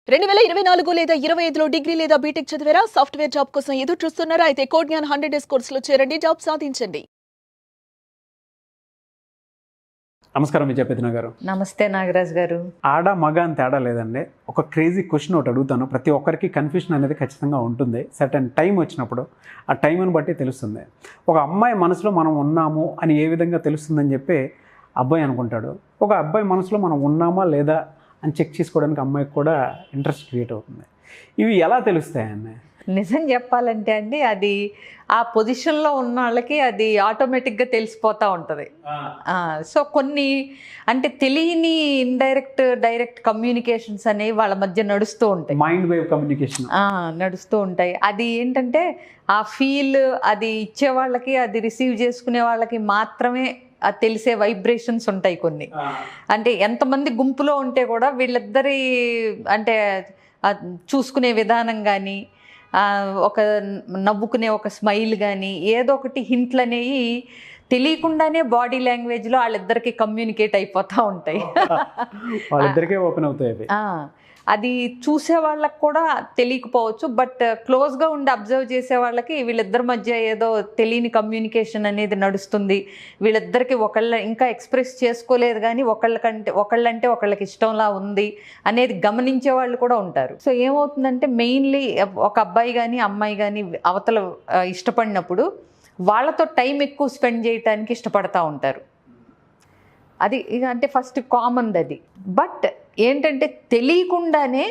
2024 లేదా 25లో డిగ్రీ లేదా బీటెక్ చదివారా? సాఫ్ట్‌వేర్ జాబ్ కోసం ఎదురు చూస్తున్నారా? అయితే కోడ్ జ్ఞాన్ 100 డేస్ కోర్సులో చేరండి, జాబ్ సాధించండి. నమస్కారం విజయపతిన గారు. నమస్తే నాగరాజ్ గారు. ఆడ మగ అని తేడా లేదండి. ఒక క్రేజీ క్వశ్చన్ ఒకటి అడుగుతాను. ప్రతి ఒక్కరికి కన్ఫ్యూషన్ అనేది ఖచ్చితంగా ఉంటుంది. సర్టెన్ టైం వచ్చినప్పుడు ఆ టైంని బట్టి తెలుస్తుంది. ఒక అమ్మాయి మనసులో మనం ఉన్నాము అని ఏ విధంగా తెలుస్తుందని చెప్పి అబ్బాయి అనుకుంటాడు. ఒక అబ్బాయి మనసులో మనం ఉన్నామా లేదా అని చెక్ చేసుకోవడానికి అమ్మాయికి కూడా ఇంట్రెస్ట్ క్రియేట్ అవుతుంది. ఇవి ఎలా తెలుస్తాయండి? నిజం చెప్పాలంటే అండి, అది ఆ పొజిషన్లో ఉన్న వాళ్ళకి అది ఆటోమేటిక్గా తెలిసిపోతూ ఉంటుంది. సో కొన్ని అంటే తెలియని ఇండైరెక్ట్ డైరెక్ట్ కమ్యూనికేషన్స్ అనేవి వాళ్ళ మధ్య నడుస్తూ ఉంటాయి. మైండ్ వేవ్ కమ్యూనికేషన్ నడుస్తూ ఉంటాయి. అది ఏంటంటే ఆ ఫీల్ అది ఇచ్చే వాళ్ళకి, అది రిసీవ్ చేసుకునే వాళ్ళకి మాత్రమే అది తెలిసే వైబ్రేషన్స్ ఉంటాయి కొన్ని. అంటే ఎంతమంది గుంపులో ఉంటే కూడా వీళ్ళిద్దరి అంటే చూసుకునే విధానం కానీ, ఒక నవ్వుకునే ఒక స్మైల్ కానీ, ఏదో ఒకటి హింట్లు అనేవి తెలియకుండానే బాడీ లాంగ్వేజ్లో వాళ్ళిద్దరికి కమ్యూనికేట్ అయిపోతూ ఉంటాయి. వాళ్ళిద్దరికే ఓపెన్ అవుతాయి. అది చూసే వాళ్ళకి కూడా తెలియకపోవచ్చు, బట్ క్లోజ్గా ఉండి అబ్జర్వ్ చేసే వాళ్ళకి వీళ్ళిద్దరి మధ్య ఏదో తెలియని కమ్యూనికేషన్ అనేది నడుస్తుంది. వీళ్ళిద్దరికి ఇంకా ఎక్స్ప్రెస్ చేసుకోలేదు కానీ ఒకళ్ళంటే ఒకళ్ళకి ఇష్టంలా ఉంది అనేది గమనించే వాళ్ళు కూడా ఉంటారు. సో ఏమవుతుందంటే మెయిన్లీ ఒక అబ్బాయి కానీ అమ్మాయి కానీ అవతల ఇష్టపడినప్పుడు వాళ్ళతో టైం ఎక్కువ స్పెండ్ చేయడానికి ఇష్టపడతా ఉంటారు. అది ఇక అంటే ఫస్ట్ కామన్ది అది. బట్ ఏంటంటే తెలియకుండానే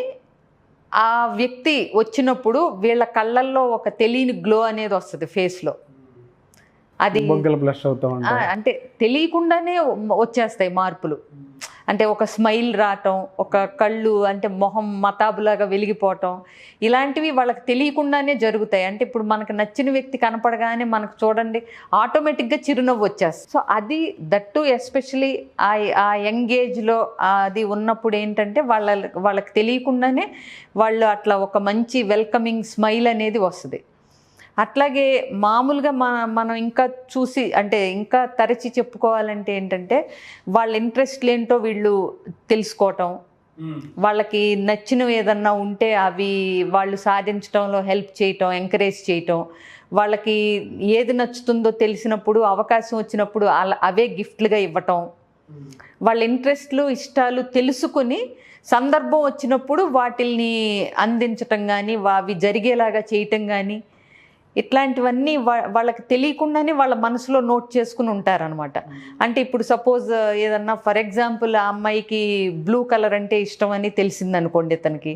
ఆ వ్యక్తి వచ్చినప్పుడు వీళ్ళ కళ్ళల్లో ఒక తెలియని గ్లో అనేది వస్తుంది ఫేస్లో. అది అంటే తెలియకుండానే వచ్చేస్తాయి మార్పులు. అంటే ఒక స్మైల్ రావటం, ఒక కళ్ళు అంటే మొహం మతాబులాగా వెలిగిపోవటం, ఇలాంటివి వాళ్ళకి తెలియకుండానే జరుగుతాయి. అంటే ఇప్పుడు మనకు నచ్చిన వ్యక్తి కనపడగానే మనకు చూడండి ఆటోమేటిక్గా చిరునవ్వు వచ్చేస్తుంది. సో అది దట్టు ఎస్పెషలీ ఆ యంగ్ ఏజ్లో అది ఉన్నప్పుడు ఏంటంటే వాళ్ళకి తెలియకుండానే వాళ్ళు అట్లా ఒక మంచి వెల్కమింగ్ స్మైల్ అనేది వస్తుంది. అట్లాగే మామూలుగా మనం ఇంకా చూసి అంటే ఇంకా తరచి చెప్పుకోవాలంటే ఏంటంటే వాళ్ళ ఇంట్రెస్ట్లు ఏంటో వీళ్ళు తెలుసుకోవటం, వాళ్ళకి నచ్చినవి ఏదన్నా ఉంటే అవి వాళ్ళు సాధించడంలో హెల్ప్ చేయటం, ఎంకరేజ్ చేయటం, వాళ్ళకి ఏది నచ్చుతుందో తెలిసినప్పుడు అవకాశం వచ్చినప్పుడు అవే గిఫ్ట్లుగా ఇవ్వటం, వాళ్ళ ఇంట్రెస్ట్లు ఇష్టాలు తెలుసుకుని సందర్భం వచ్చినప్పుడు వాటిల్ని అందించటం కానీ అవి జరిగేలాగా చేయటం కానీ, ఇట్లాంటివన్నీ వాళ్ళకి తెలియకుండానే వాళ్ళ మనసులో నోట్ చేసుకుని ఉంటారనమాట. అంటే ఇప్పుడు సపోజ్ ఏదన్నా ఫర్ ఎగ్జాంపుల్ ఆ అమ్మాయికి బ్లూ కలర్ అంటే ఇష్టం అని తెలిసిందనుకోండి ఇతనికి.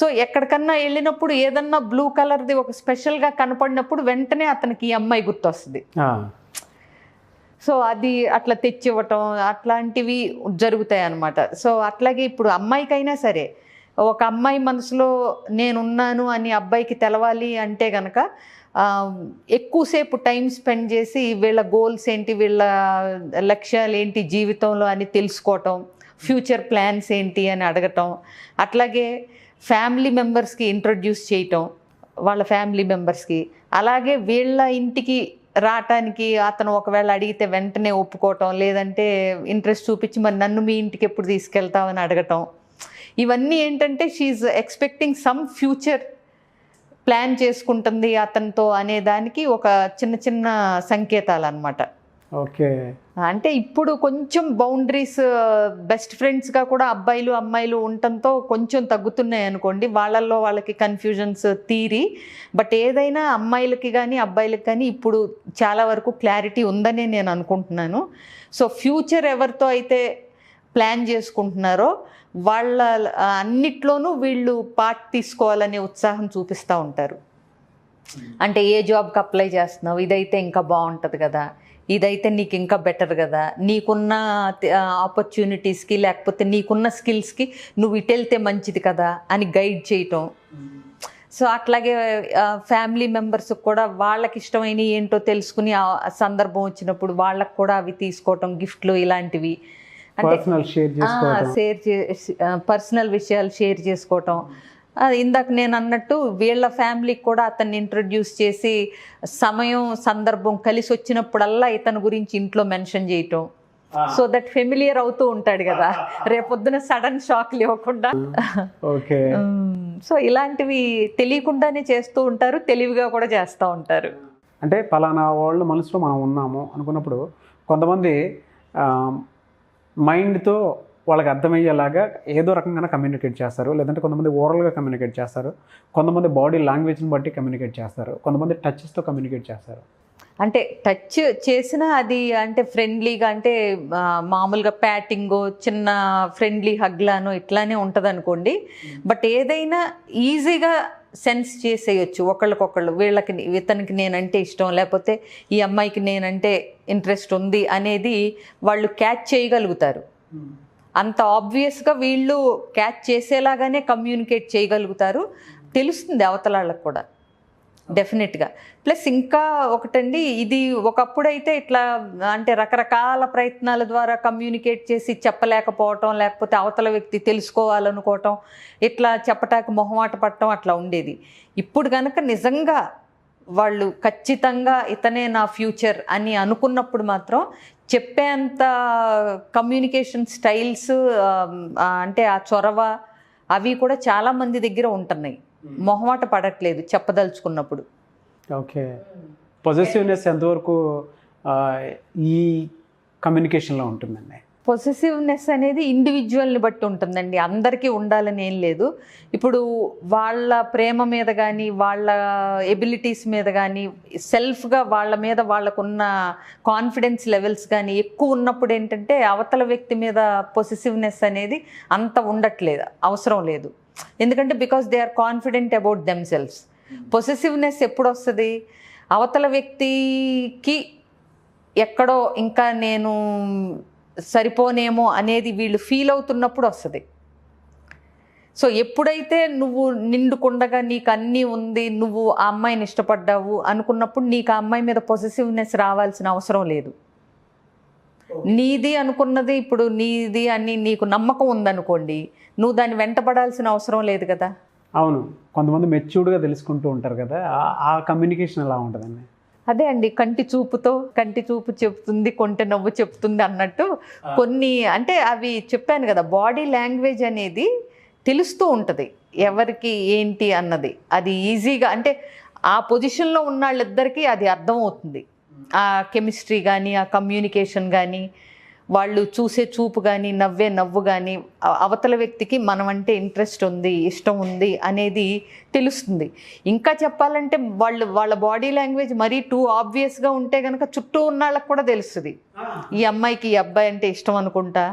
సో ఎక్కడికన్నా వెళ్ళినప్పుడు ఏదన్నా బ్లూ కలర్ది ఒక స్పెషల్గా కనపడినప్పుడు వెంటనే అతనికి ఈ అమ్మాయి గుర్తొస్తుంది. సో అది అట్లా తెచ్చివ్వటం అట్లాంటివి జరుగుతాయి అన్నమాట. సో అట్లాగే ఇప్పుడు అమ్మాయికైనా సరే ఒక అమ్మాయి మనసులో నేనున్నాను అని అబ్బాయికి తెలవాలి అంటే కనుక ఎక్కువసేపు టైం స్పెండ్ చేసి వీళ్ళ గోల్స్ ఏంటి, వీళ్ళ లక్ష్యాలు ఏంటి జీవితంలో అని తెలుసుకోవటం, ఫ్యూచర్ ప్లాన్స్ ఏంటి అని అడగటం, అట్లాగే ఫ్యామిలీ మెంబర్స్కి ఇంట్రొడ్యూస్ చేయటం వాళ్ళ ఫ్యామిలీ మెంబర్స్కి, అలాగే వీళ్ళ ఇంటికి రావటానికి అతను ఒకవేళ అడిగితే వెంటనే ఒప్పుకోవటం, లేదంటే ఇంట్రెస్ట్ చూపించి మరి నన్ను మీ ఇంటికి ఎప్పుడు తీసుకెళ్తామని అడగటం. ఇవన్నీ ఏంటంటే she expecting some future plan చేసుకుంటుంది అతనితో అనే దానికి ఒక చిన్న చిన్న సంకేతాలు అన్నమాట. ఓకే. అంటే ఇప్పుడు కొంచెం బౌండరీస్ బెస్ట్ ఫ్రెండ్స్గా కూడా అబ్బాయిలు అమ్మాయిలు ఉండటంతో కొంచెం తగ్గుతున్నాయి అనుకోండి, వాళ్ళకి కన్ఫ్యూజన్స్ తీరి. బట్ ఏదైనా అమ్మాయిలకి కానీ అబ్బాయిలకి కానీ ఇప్పుడు చాలా వరకు క్లారిటీ ఉందని నేను అనుకుంటున్నాను. సో ఫ్యూచర్ ఎవరితో అయితే ప్లాన్ చేసుకుంటున్నారో వాళ్ళ అన్నిట్లోనూ వీళ్ళు పార్ట్ తీసుకోవాలనే ఉత్సాహం చూపిస్తూ ఉంటారు. అంటే ఏ జాబ్కి అప్లై చేస్తున్నావు, ఇదైతే ఇంకా బాగుంటుంది కదా, ఇదైతే నీకు ఇంకా బెటర్ కదా, నీకున్న ఆపర్చునిటీస్కి లేకపోతే నీకున్న స్కిల్స్కి నువ్వు ఇటు వెళ్తే మంచిది కదా అని గైడ్ చేయటం. సో అట్లాగే ఫ్యామిలీ మెంబర్స్కి కూడా వాళ్ళకి ఇష్టమైన ఏంటో తెలుసుకుని ఆ సందర్భం వచ్చినప్పుడు వాళ్ళకు కూడా అవి తీసుకోవటం, గిఫ్ట్లు ఇలాంటివి. అంటే పర్సనల్ విషయాలు షేర్ చేసుకోవటం. ఇందాక నేను అన్నట్టు వీళ్ళ ఫ్యామిలీకి కూడా అతన్ని ఇంట్రడ్యూస్ చేసి సమయం సందర్భం కలిసి వచ్చినప్పుడల్లా ఇతని గురించి ఇంట్లో మెన్షన్ చేయటం. సో దట్ ఫెమిలియర్ అవుతూ ఉంటాడు కదా, రేపొద్దున సడన్ షాక్ ఇవ్వకుండా. ఓకే. సో ఇలాంటివి తెలియకుండానే చేస్తూ ఉంటారు, తెలివిగా కూడా చేస్తూ ఉంటారు. అంటే పలానా వాళ్ళ మనసులో మనం ఉన్నాము అనుకున్నప్పుడు కొంతమంది మైండ్తో వాళ్ళకి అర్థమయ్యేలాగా ఏదో రకంగా కమ్యూనికేట్ చేస్తారు, లేదంటే కొంతమంది ఓరల్గా కమ్యూనికేట్ చేస్తారు, కొంతమంది బాడీ లాంగ్వేజ్ని బట్టి కమ్యూనికేట్ చేస్తారు, కొంతమంది టచ్స్తో కమ్యూనికేట్ చేస్తారు. అంటే టచ్ చేసినా అది అంటే ఫ్రెండ్లీగా, అంటే మామూలుగా ప్యాటింగ్, చిన్న ఫ్రెండ్లీ హగ్లాను ఇట్లానే ఉంటుంది అనుకోండి. బట్ ఏదైనా ఈజీగా సెన్స్ చేసేయచ్చు ఒకళ్ళకొకళ్ళు, వీళ్ళకి ఇతనికి నేనంటే ఇష్టం, లేకపోతే ఈ అమ్మాయికి నేనంటే ఇంట్రెస్ట్ ఉంది అనేది వాళ్ళు క్యాచ్ చేయగలుగుతారు. అంత ఆబ్వియస్గా వీళ్ళు క్యాచ్ చేసేలాగానే కమ్యూనికేట్ చేయగలుగుతారు, తెలుస్తుంది అవతల వాళ్ళకి కూడా డెఫినెట్గా. ప్లస్ ఇంకా ఒకటండి, ఇది ఒకప్పుడైతే ఇట్లా అంటే రకరకాల ప్రయత్నాల ద్వారా కమ్యూనికేట్ చేసి చెప్పలేకపోవటం, లేకపోతే అవతల వ్యక్తి తెలుసుకోవాలనుకోవటం, ఇట్లా చెప్పటానికి మొహమాట పడటం అట్లా ఉండేది. ఇప్పుడు కనుక నిజంగా వాళ్ళు ఖచ్చితంగా ఇతనే నా ఫ్యూచర్ అని అనుకున్నప్పుడు మాత్రం చెప్పేంత కమ్యూనికేషన్ స్టైల్స్, అంటే ఆ చొరవ అవి కూడా చాలామంది దగ్గర ఉంటున్నాయి. మొహమాట పడట్లేదు చెప్పదలుచుకున్నప్పుడు. ఓకే. పొజెసివ్నెస్ ఎంతవరకు ఈ కమ్యూనికేషన్లో ఉంటుందండి? పొసెసివ్నెస్ అనేది ఇండివిజువల్ని బట్టి ఉంటుందండి, అందరికీ ఉండాలని ఏం లేదు. ఇప్పుడు వాళ్ళ ప్రేమ మీద కానీ, వాళ్ళ ఎబిలిటీస్ మీద కానీ, సెల్ఫ్గా వాళ్ళ మీద వాళ్ళకున్న కాన్ఫిడెన్స్ లెవెల్స్ కానీ ఎక్కువ ఉన్నప్పుడు ఏంటంటే అవతల వ్యక్తి మీద పొసెసివ్నెస్ అనేది అంత ఉండట్లేదు, అవసరం లేదు. ఎందుకంటే because they are confident about themselves. Possessiveness ఎప్పుడు వస్తుంది? అవతల వ్యక్తికి ఎక్కడో ఇంకా నేను సరిపోనేమో అనేది వీళ్ళు ఫీల్ అవుతున్నప్పుడు వస్తుంది. సో ఎప్పుడైతే నువ్వు నిండుకుండగా నీకు అన్నీ ఉంది, నువ్వు ఆ అమ్మాయిని ఇష్టపడ్డావు అనుకున్నప్పుడు నీకు ఆ అమ్మాయి మీద పొసెసివ్నెస్ రావాల్సిన అవసరం లేదు. నీది అనుకున్నది ఇప్పుడు నీది అని నీకు నమ్మకం ఉందనుకోండి, నువ్వు దాన్ని వెంటపడాల్సిన అవసరం లేదు కదా. అవును, కొంతమంది మెచ్యూర్డ్గా తెలుసుకుంటూ ఉంటారు కదా, ఆ కమ్యూనికేషన్ ఎలా ఉంటుందండి? అదే అండి, కంటి చూపు చెప్తుంది, కొంటె నవ్వు చెప్తుంది అన్నట్టు కొన్ని, అంటే అవి చెప్పాను కదా, బాడీ లాంగ్వేజ్ అనేది తెలుస్తూ ఉంటుంది ఎవరికి ఏంటి అన్నది. అది ఈజీగా అంటే ఆ పొజిషన్లో ఉన్న వాళ్ళిద్దరికీ అది అర్థమవుతుంది. ఆ కెమిస్ట్రీ కానీ, ఆ కమ్యూనికేషన్ కానీ, వాళ్ళు చూసే చూపు కానీ, నవ్వే నవ్వు కానీ, అవతల వ్యక్తికి మనం అంటే ఇంట్రెస్ట్ ఉంది, ఇష్టం ఉంది అనేది తెలుస్తుంది. ఇంకా చెప్పాలంటే వాళ్ళ బాడీ లాంగ్వేజ్ మరీ టూ ఆబ్వియస్గా ఉంటే కనుక చుట్టూ ఉన్న వాళ్ళకి కూడా తెలుస్తుంది, ఈ అమ్మాయికి ఈ అబ్బాయి అంటే ఇష్టం అనుకుంటా,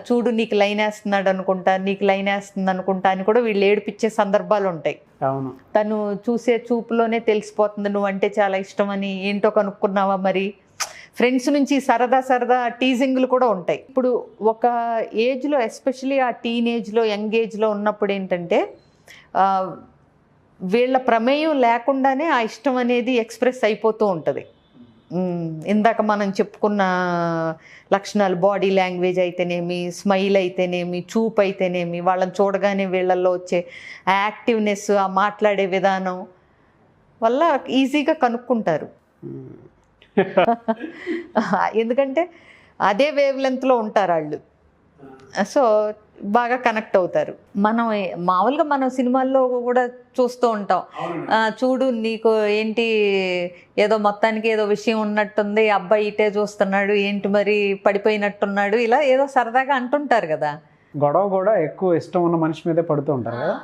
చూడు నీకు లైన్ వేస్తున్నాడు అనుకుంటా, నీకు లైన్ వేస్తుంది అనుకుంటా అని కూడా వీళ్ళు ఏడిపించే సందర్భాలు ఉంటాయి. అవును, తను చూసే చూపులోనే తెలిసిపోతుంది నువ్వంటే చాలా ఇష్టం అని, ఏంటో కనుక్కున్నావా మరి. ఫ్రెండ్స్ నుంచి సరదా టీజింగ్లు కూడా ఉంటాయి. ఇప్పుడు ఒక ఏజ్లో, ఎస్పెషలీ ఆ టీనేజ్లో, యంగ్ ఏజ్లో ఉన్నప్పుడు ఏంటంటే వీళ్ళ ప్రమేయం లేకుండానే ఆ ఇష్టం అనేది ఎక్స్ప్రెస్ అయిపోతూ ఉంటుంది. ఇందాక మనం చెప్పుకున్న లక్షణాలు, బాడీ లాంగ్వేజ్ అయితేనేమి, స్మైల్ అయితేనేమి, చూపు అయితేనేమి, వాళ్ళని చూడగానే వీళ్ళల్లో వచ్చే యాక్టివ్నెస్, ఆ మాట్లాడే విధానం వల్ల ఈజీగా కనుక్కుంటారు. ఎందుకంటే అదే వేవ్ లెంత్లో ఉంటారు వాళ్ళు, సో బాగా కనెక్ట్ అవుతారు. మామూలుగా మనం సినిమాల్లో కూడా చూస్తూ ఉంటాం, చూడు నీకు ఏంటి ఏదో మొత్తానికి ఏదో విషయం ఉన్నట్టుంది, అబ్బాయి ఇటే చూస్తున్నాడు, ఏంటి మరి పడిపోయినట్టున్నాడు, ఇలా ఏదో సరదాగా అంటుంటారు కదా. గొడవ కూడా ఎక్కువ ఇష్టం ఉన్న మనిషి మీదే పడుతూ ఉంటారు కదా,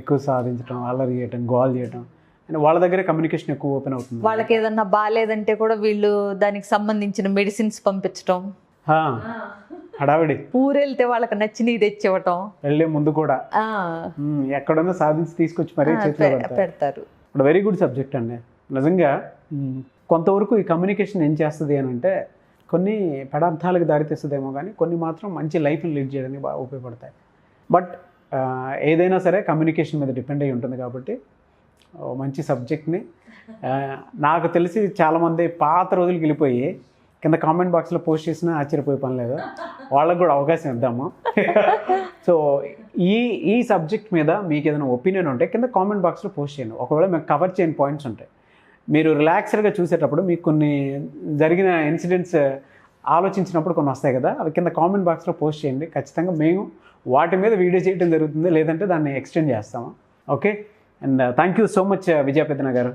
ఎక్కువ సాధించడం, అల్లరి చేయటం, గోల్ చేయటం, వాళ్ళ దగ్గరే కమ్యూనికేషన్ ఎక్కువ ఓపెన్ అవుతుంది. వాళ్ళకి ఏదన్నా బాగాలేదంటే కూడా వీళ్ళు దానికి సంబంధించిన మెడిసిన్స్ పంపించడం, హడావిడి, ఊరెళ్తే వాళ్ళకి నచ్చినవి తెచ్చివ్వటం, వెళ్ళే ముందు కూడా ఎక్కడన్నా సాధించి తీసుకొచ్చి మరీ చేతిలో పెడతారు. ఇప్పుడు వెరీ గుడ్ సబ్జెక్ట్ అండి నిజంగా. కొంతవరకు ఈ కమ్యూనికేషన్ ఏం చేస్తుంది అని అంటే, కొన్ని పదార్థాలకు దారితీస్తుందేమో కానీ కొన్ని మాత్రం మంచి లైఫ్ని లీడ్ చేయడానికి బాగా ఉపయోగపడతాయి. బట్ ఏదైనా సరే కమ్యూనికేషన్ మీద డిపెండ్ అయి ఉంటుంది కాబట్టి మంచి సబ్జెక్ట్ని, నాకు తెలిసి చాలామంది పాత రోజులకి వెళ్ళిపోయి కింద కామెంట్ బాక్స్లో పోస్ట్ చేసినా ఆశ్చర్యపోయే పని లేదు, వాళ్ళకు కూడా అవకాశం ఇద్దాము. సో ఈ సబ్జెక్ట్ మీద మీకు ఏదైనా ఒపీనియన్ ఉంటే కింద కామెంట్ బాక్స్లో పోస్ట్ చేయండి. ఒకవేళ మీకు కవర్ చేయని పాయింట్స్ ఉంటాయి, మీరు రిలాక్స్డ్గా చూసేటప్పుడు మీకు కొన్ని జరిగిన ఇన్సిడెంట్స్ ఆలోచించినప్పుడు కొన్ని వస్తాయి కదా, అవి కింద కామెంట్ బాక్స్లో పోస్ట్ చేయండి. ఖచ్చితంగా మేము వాటి మీద వీడియో చేయడం జరుగుతుంది, లేదంటే దాన్ని ఎక్స్టెండ్ చేస్తాము. Okay, and thank you so much Vijaya Peddana గారు.